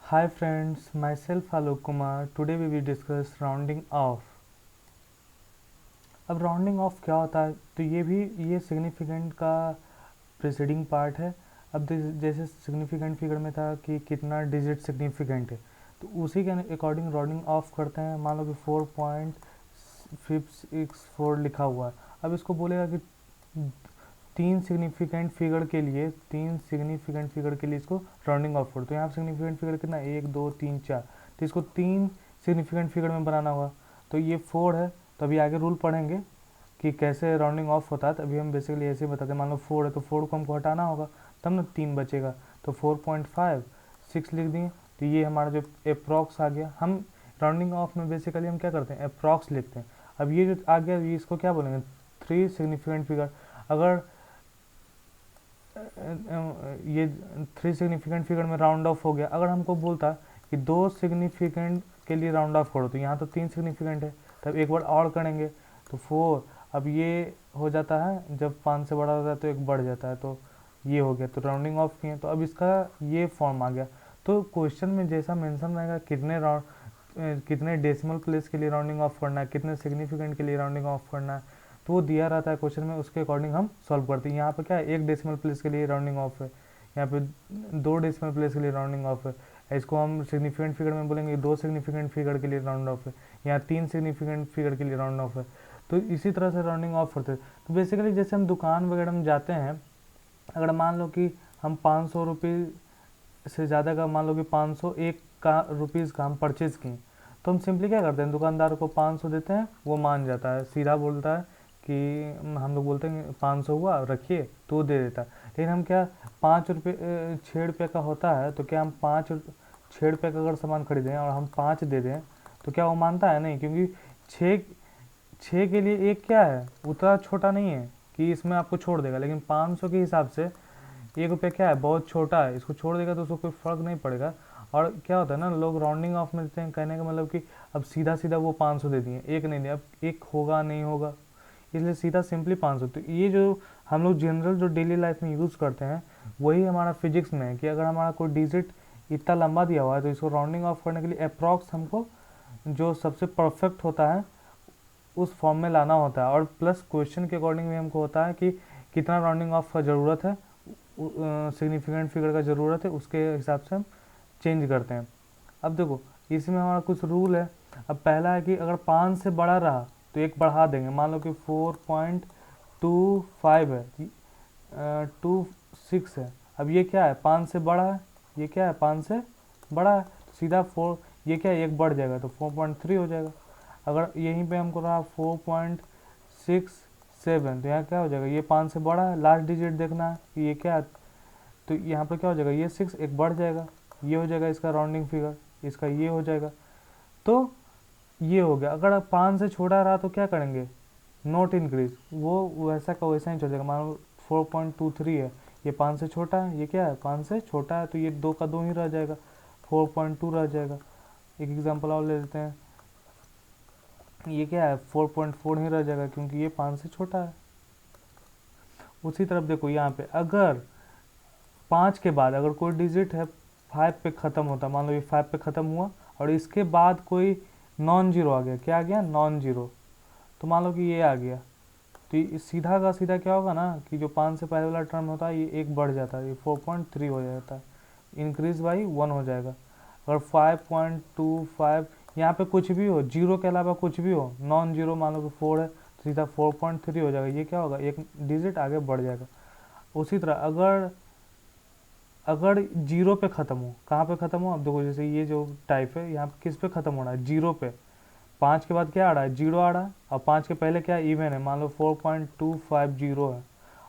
Hi friends, myself Alok Kumar. Today we will discuss rounding off. अब rounding off क्या होता है, तो ये सिग्निफिकेंट का प्रीसीडिंग पार्ट है। अब जैसे सिग्निफिकेंट फिगर में था कि कितना डिजिट सिग्निफिकेंट है, तो उसी के अकॉर्डिंग राउंडिंग ऑफ करते हैं। मान लो कि 4.564 लिखा हुआ है। अब इसको बोलेगा कि तीन सिग्निफिकेंट फिगर के लिए इसको राउंडिंग ऑफ कर। तो यहाँ सिग्निफिकेंट फिगर कितना, 1 2 3 4, तो इसको तीन सिग्निफिकेंट फिगर में बनाना होगा। तो ये 4 है, तो अभी आगे रूल पढ़ेंगे कि कैसे राउंडिंग ऑफ होता है। तो अभी हम बेसिकली ऐसे ही बताते हैं। मान लो 4 है तो 4 को हमको हटाना होगा, तब ना 3 बचेगा। तो 4.56 लिख दिए, तो ये हमारा जो अप्रॉक्स आ गया। हम राउंडिंग ऑफ में बेसिकली हम क्या करते हैं, अप्रॉक्स लिखते हैं। अब ये जो आ गया, ये इसको क्या बोलेंगे, 3 सिग्निफिकेंट फिगर। अगर ये 3 सिग्निफिकेंट फिगर में राउंड ऑफ हो गया, अगर हमको बोलता कि 2 सिग्निफिकेंट के लिए राउंड ऑफ करो, तो यहाँ तो 3 सिग्निफिकेंट है, तब एक बार और करेंगे तो 4। अब ये हो जाता है, जब 5 से बड़ा होता है तो एक बढ़ जाता है, तो ये हो गया, तो राउंडिंग ऑफ किए। तो अब इसका ये फॉर्म आ गया। तो क्वेश्चन में जैसा मेंशन रहेगा कितने डेसिमल प्लेस के लिए राउंडिंग ऑफ करना है, कितने सिग्निफिकेंट के लिए राउंडिंग ऑफ करना है, तो वो दिया रहता है क्वेश्चन में, उसके अकॉर्डिंग हम सॉल्व करते हैं। यहाँ पे क्या है, 1 डेसिमल प्लेस के लिए राउंडिंग ऑफ है, यहाँ पे 2 डेसिमल प्लेस के लिए राउंडिंग ऑफ है। इसको हम सिग्निफिकेंट फिगर में बोलेंगे 2 सिग्निफिकेंट फिगर के लिए राउंड ऑफ है, यहाँ 3 सिग्निफिकेंट फिगर के लिए राउंड ऑफ है। तो इसी तरह से राउंडिंग ऑफ करते हैं। तो बेसिकली जैसे हम दुकान वगैरह में जाते हैं, अगर मान लो कि हम 500 रुपये से ज़्यादा का, मान लो कि 501 का रुपीज़ का हम परचेज़ किए, तो हम सिंपली क्या करते हैं, दुकानदार को 500 देते हैं, वो मान जाता है, सीधा बोलता है कि हम लोग बोलते हैं 500 हुआ रखिए, तो वो दे देता है। लेकिन हम क्या, 6 रुपये का होता है, तो क्या हम 6 रुपये का अगर सामान खरीदें और हम 5 दे दें, तो क्या वो मानता है? नहीं, क्योंकि छः छः के लिए एक क्या है, उतना छोटा नहीं है कि इसमें आपको छोड़ देगा। लेकिन 500 के हिसाब से 1 रुपया क्या है, बहुत छोटा है, इसको छोड़ देगा तो उसको कोई फ़र्क नहीं पड़ेगा। और क्या होता है ना, लोग राउंडिंग ऑफ में देते हैं, कहने का मतलब कि अब सीधा सीधा वो 500 दे दिए, एक नहीं दिया, अब एक होगा नहीं होगा, इसलिए सीधा सिंपली 500। तो ये जो हम लोग जनरल जो डेली लाइफ में यूज़ करते हैं, वही हमारा फिजिक्स में है कि अगर हमारा कोई डिजिट इतना लंबा दिया हुआ है, तो इसको राउंडिंग ऑफ करने के लिए अप्रॉक्स हमको जो सबसे परफेक्ट होता है उस फॉर्म में लाना होता है। और प्लस क्वेश्चन के अकॉर्डिंग भी हमको होता है कि कितना राउंडिंग ऑफ का ज़रूरत है, सिग्निफिकेंट फिगर का ज़रूरत है, उसके हिसाब से हम चेंज करते हैं। अब देखो, इसमें हमारा कुछ रूल है। अब पहला है कि अगर 5 से बड़ा रहा तो एक बढ़ा देंगे। मान लो कि 4.25 है, 26 है। अब ये क्या है, 5 से बड़ा है, ये क्या है, 5 से बड़ा है, तो सीधा 4, ये क्या है, एक बढ़ जाएगा तो 4.3 हो जाएगा। अगर यहीं पे हमको रहा 4.67, तो यहाँ क्या हो जाएगा, ये 5 से बड़ा है, लास्ट डिजिट देखना है कि ये क्या है, तो यहाँ पर क्या हो जाएगा, ये 6 एक बढ़ जाएगा, ये हो जाएगा इसका राउंडिंग फिगर, इसका ये हो जाएगा। तो ये हो गया। अगर 5 से छोटा रहा तो क्या करेंगे, नोट इंक्रीज, वो वैसा का वैसा ही चल जाएगा। मान लो 4.23 है, ये 5 से छोटा है, ये क्या है, 5 से छोटा है, तो ये 2 का 2 ही रह जाएगा, 4.2 रह जाएगा। एक एग्जांपल और ले लेते हैं, ये क्या है, 4.4 ही रह जाएगा, क्योंकि ये 5 से छोटा है। उसी तरफ देखो, यहाँ पे अगर 5 के बाद अगर कोई डिजिट है 5 पे ख़त्म होता, मान लो ये 5 पे ख़त्म हुआ और इसके बाद कोई नॉन जीरो आ गया, क्या आ गया, नॉन जीरो, तो मान लो कि ये आ गया, तो ये सीधा का सीधा क्या होगा ना, कि जो 5 से पहले वाला टर्म होता है ये एक बढ़ जाता है, ये 4.3 हो जाता है, इंक्रीज बाई 1 हो जाएगा। अगर 5.25 यहाँ पे कुछ भी हो, जीरो के अलावा कुछ भी हो, नॉन जीरो मान लो कि 4 है, तो सीधा 4.3 हो जाएगा, ये क्या होगा, एक डिजिट आगे बढ़ जाएगा। उसी तरह अगर अगर जीरो पे ख़त्म हो, कहाँ पे ख़त्म हो, अब देखो जैसे ये जो टाइप है, यहाँ पे किस पे ख़त्म हो रहा है, जीरो पे। 5 के बाद क्या आ रहा है, जीरो आ रहा है, और 5 के पहले क्या इवन है, मान लो 4.250 है।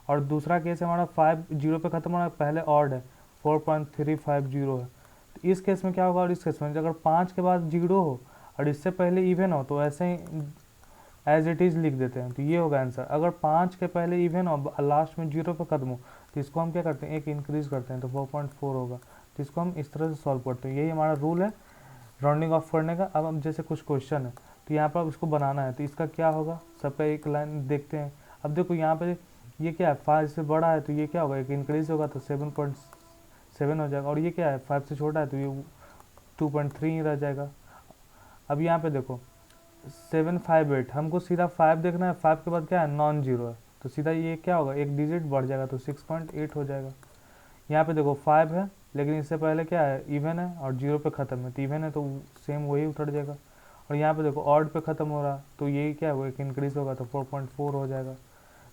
और दूसरा केस हमारा 5 जीरो पे ख़त्म हो रहा है, पहले ऑड है, 4.350 है। तो इस केस में क्या होगा, और इस केस में अगर 5 के बाद जीरो हो और इससे पहले इवन हो, तो ऐसे ही एज इट इज़ लिख देते हैं, तो ये होगा आंसर। अगर 5 के पहले इवन और लास्ट में जीरो पे खत्म हो, तो इसको हम क्या करते हैं, एक इंक्रीज करते हैं, तो 4.4 होगा। तो इसको हम इस तरह से सॉल्व करते हैं, यही हमारा रूल है राउंडिंग ऑफ करने का। अब हम जैसे कुछ क्वेश्चन है, तो यहाँ पर इसको बनाना है, तो इसका क्या होगा, सब पे एक लाइन देखते हैं। अब देखो यहाँ पे ये क्या है, 5 से बड़ा है, तो ये क्या होगा, एक इंक्रीज होगा, तो 7.7 हो जाएगा। और ये क्या है, 5 से छोटा है, तो ये 2.3 ही रह जाएगा। अब यहाँ पे देखो 758, हमको सीधा 5 देखना है, 5 के बाद क्या है, नॉन जीरो है, तो सीधा ये क्या होगा, एक डिजिट बढ़ जाएगा तो 6.8 हो जाएगा। यहाँ पे देखो 5 है, लेकिन इससे पहले क्या है, इवन है और जीरो पे ख़त्म है, तो इवन है तो सेम वही उतर जाएगा। और यहाँ पे देखो ऑड पे ख़त्म हो रहा, तो ये क्या होगा, एक इंक्रीज होगा तो 4.4 हो जाएगा।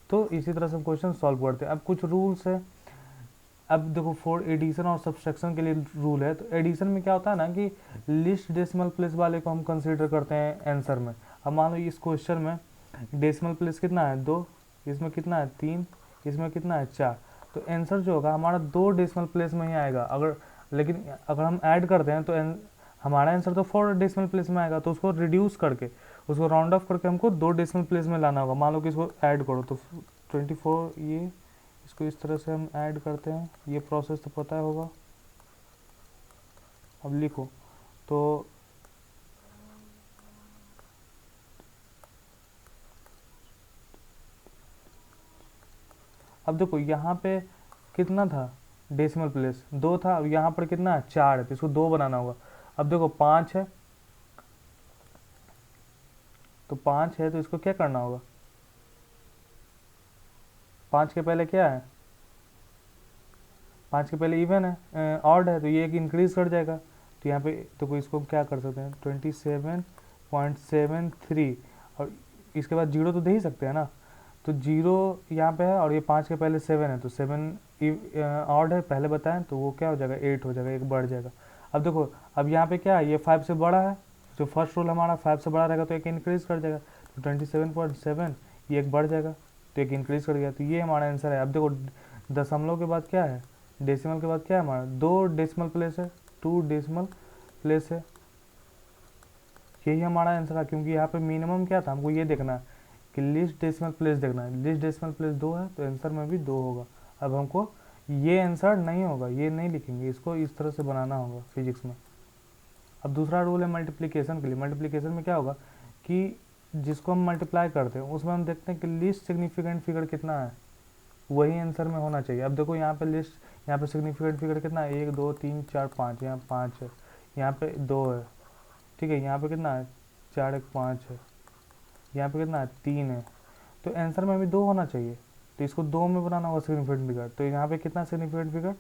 तो इसी तरह से हम क्वेश्चन सॉल्व करते हैं। अब कुछ रूल्स है, अब देखो फॉर एडिशन और सब्सट्रैक्शन के लिए रूल है। तो एडिशन में क्या होता है ना कि लिस्ट डेसिमल प्लेस वाले को हम कंसीडर करते हैं आंसर में। अब मान लो इस क्वेश्चन में डेसिमल प्लेस कितना है, 2, इसमें कितना है, 3, इसमें कितना है, 4, तो आंसर जो होगा हमारा 2 डेसिमल प्लेस में ही आएगा। अगर लेकिन अगर हम ऐड करते हैं तो हमारा आंसर तो 4 डेसिमल प्लेस में आएगा, तो उसको रिड्यूस करके, उसको राउंड ऑफ करके हमको 2 डेसिमल प्लेस में लाना होगा। मान लो कि इसको ऐड करो तो 24, ये इसको इस तरह से हम ऐड करते हैं, ये प्रोसेस तो पता होगा। अब लिखो तो अब देखो यहाँ पे कितना था डेसिमल प्लेस, 2 था, अब यहाँ पर कितना है, 4 है, तो इसको 2 बनाना होगा। अब देखो 5 है, तो 5 है तो इसको क्या करना होगा, 5 के पहले क्या है, 5 के पहले इवन है, ऑड है, तो ये एक इंक्रीज कर जाएगा। तो यहाँ पे तो इसको क्या कर सकते हैं, 27.73, और इसके बाद जीरो तो दे ही सकते हैं ना, तो जीरो यहाँ पे है और ये 5 के पहले 7 है, तो 7 ऑड है पहले बताएं, तो वो क्या हो जाएगा, 8 हो जाएगा, एक बढ़ जाएगा। अब देखो अब यहाँ पे क्या है, ये 5 से बड़ा है, जो फर्स्ट रूल हमारा 5 से बड़ा रहेगा तो एक इंक्रीज कर जाएगा, तो 27.7 ये एक बढ़ जाएगा, तो एक इंक्रीज कर गया, तो ये हमारा आंसर है। अब देखो दशमलव के बाद क्या है, डेसिमल के बाद क्या है हमारा, 2 डेसिमल प्लेस है, 2 डेसिमल प्लेस है, यही हमारा आंसर है। क्योंकि यहाँ पे मिनिमम क्या था, हमको ये देखना है कि लिस्ट डेसिमल प्लेस देखना है, लिस्ट डेसिमल प्लेस 2 है तो आंसर में भी 2 होगा। अब हमको ये आंसर नहीं होगा, ये नहीं लिखेंगे, इसको इस तरह से बनाना होगा फिजिक्स में। अब दूसरा रूल है मल्टीप्लिकेशन के लिए। मल्टीप्लिकेशन में क्या होगा कि जिसको हम मल्टीप्लाई करते हैं उसमें हम देखते हैं कि लिस्ट सिग्निफिकेंट फिगर कितना है, वही आंसर में होना चाहिए। अब देखो यहाँ पे लिस्ट, यहाँ पे सिग्निफिकेंट फिगर कितना है, 1 2 3 4 5, यहाँ 5 है, यहाँ पे 2 है, ठीक है, यहाँ पे कितना है, 4 1 5 है, यहाँ पे कितना है, 3 है, तो आंसर में भी 2 होना चाहिए, तो इसको 2 में बनाना होगा सिग्निफिकेंट फिगर। तो यहाँ पे कितना सिग्निफिकेंट फिगर,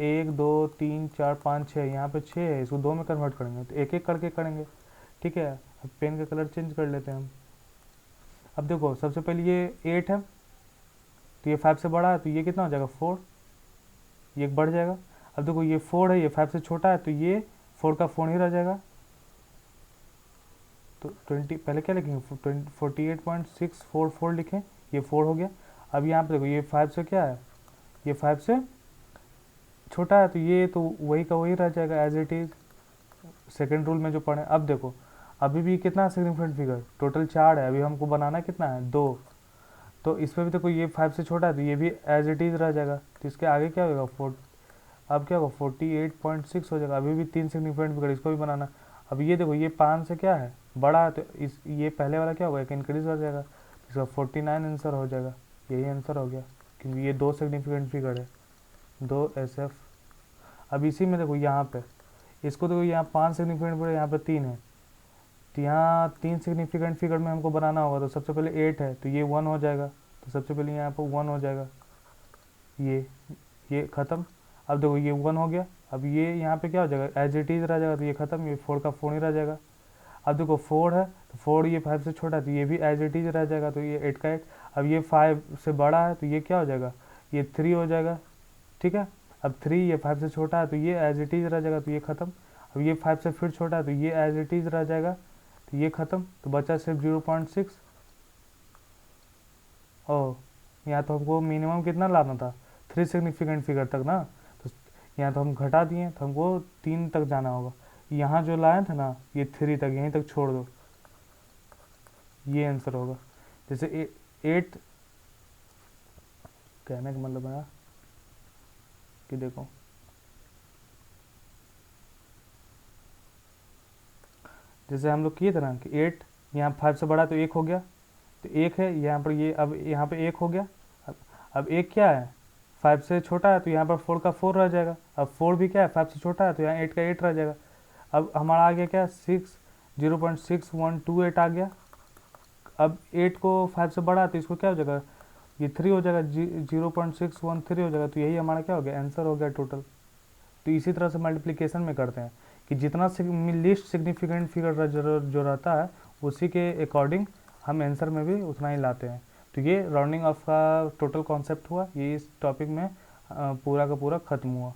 1 2 3 4 5 6, यहाँ पे 6 है, इसको 2 में कन्वर्ट करेंगे, तो एक एक करके करेंगे, ठीक है। अब पेन का कलर चेंज कर लेते हैं हम। अब देखो सबसे पहले ये 8 है, तो ये 5 से बड़ा है, तो ये कितना हो जाएगा, 4, ये एक बढ़ जाएगा। अब देखो ये 4 है, ये 5 से छोटा है, तो ये 4 का 4 ही रह जाएगा, तो 20 पहले क्या लिखेंगे, 48.644 लिखें, ये 4 हो गया। अब यहाँ पे देखो ये 5 से क्या है, ये 5 से छोटा है, तो ये तो वही का वही रह जाएगा as it is, second rule में जो पढ़े। अब देखो अभी भी कितना सिग्निफिकेंट फिगर, टोटल 4 है, अभी हमको बनाना कितना है, 2, तो इस पर भी देखो ये 5 से छोटा है, तो ये भी एज इट इज़ रह जाएगा, तो इसके आगे क्या होगा, 4, अब क्या होगा 48.6 हो जाएगा, अभी भी 3 सिग्निफिकेंट फिगर, इसको भी बनाना। अब ये देखो ये 5 से क्या है, बड़ा है, तो इस ये पहले वाला क्या होगा, एक इंक्रीज हो जाएगा, इसका 49 आंसर हो जाएगा, यही आंसर हो गया, क्योंकि ये 2 सिग्निफिकेंट फिगर है, 2 SF। अब इसी में देखो यहाँ पे इसको देखो, यहाँ 5 सिग्निफिकेंट फिगर, यहाँ पे 3 है, तो यहाँ 3 सिग्निफिकेंट फिगर में हमको बनाना होगा, तो सबसे पहले 8 है, तो ये 1 हो जाएगा, तो सबसे पहले यहाँ पर 1 हो जाएगा, ये ख़त्म। अब देखो ये 1 हो गया, अब ये यहाँ पे क्या हो जाएगा, एज इट इज़ रह जाएगा, तो ये ख़त्म, ये 4 का 4 ही रह जाएगा। अब देखो 4 है, तो 4 ये 5 से छोटा है, तो ये भी एज इट इज़ रह जाएगा, तो ये 8 का 8। अब ये 5 से बड़ा है, तो ये क्या हो जाएगा, ये 3 हो जाएगा, ठीक है। अब 3 ये 5 से छोटा है, तो ये एज इट इज़ रह जाएगा, तो ये ख़त्म। अब ये 5 से फिर छोटा है, तो ये एज इट इज़ रह जाएगा, तो ये ख़त्म, तो बचा सिर्फ 0.6। ओह, यहाँ तो हमको मिनिमम कितना लाना था, 3 सिग्निफिकेंट फिगर तक ना, तो यहाँ तो हम घटा दिए, तो हमको 3 तक जाना होगा। यहाँ जो लाए थे ना, ये 3 तक, यहीं तक छोड़ दो, ये आंसर होगा। जैसे 8, कहने का मतलब है कि देखो जैसे हम लोग किए थे ना कि 8 यहाँ 5 से बड़ा, तो 1 हो गया, तो 1 है यहाँ पर, ये अब यहाँ पे 1 हो गया। अब 1 क्या है, 5 से छोटा है, तो यहाँ पर 4 का 4 रह जाएगा। अब 4 भी क्या है, 5 से छोटा है, तो यहाँ 8 का 8 रह जाएगा। अब हमारा आ गया क्या 0.6128 आ गया। अब 8 को 5 से बढ़ा तो इसको क्या हो जाएगा, ये 3 हो जाएगा, 0.613 हो जाएगा। तो यही हमारा क्या हो गया, आंसर हो गया टोटल। तो इसी तरह से मल्टीप्लिकेशन में करते हैं कि जितना लिस्ट सिग्निफिकेंट फिगर जो रहता है उसी के अकॉर्डिंग हम आंसर में भी उतना ही लाते हैं। तो ये राउंडिंग ऑफ का टोटल कॉन्सेप्ट हुआ, ये इस टॉपिक में पूरा का पूरा ख़त्म हुआ।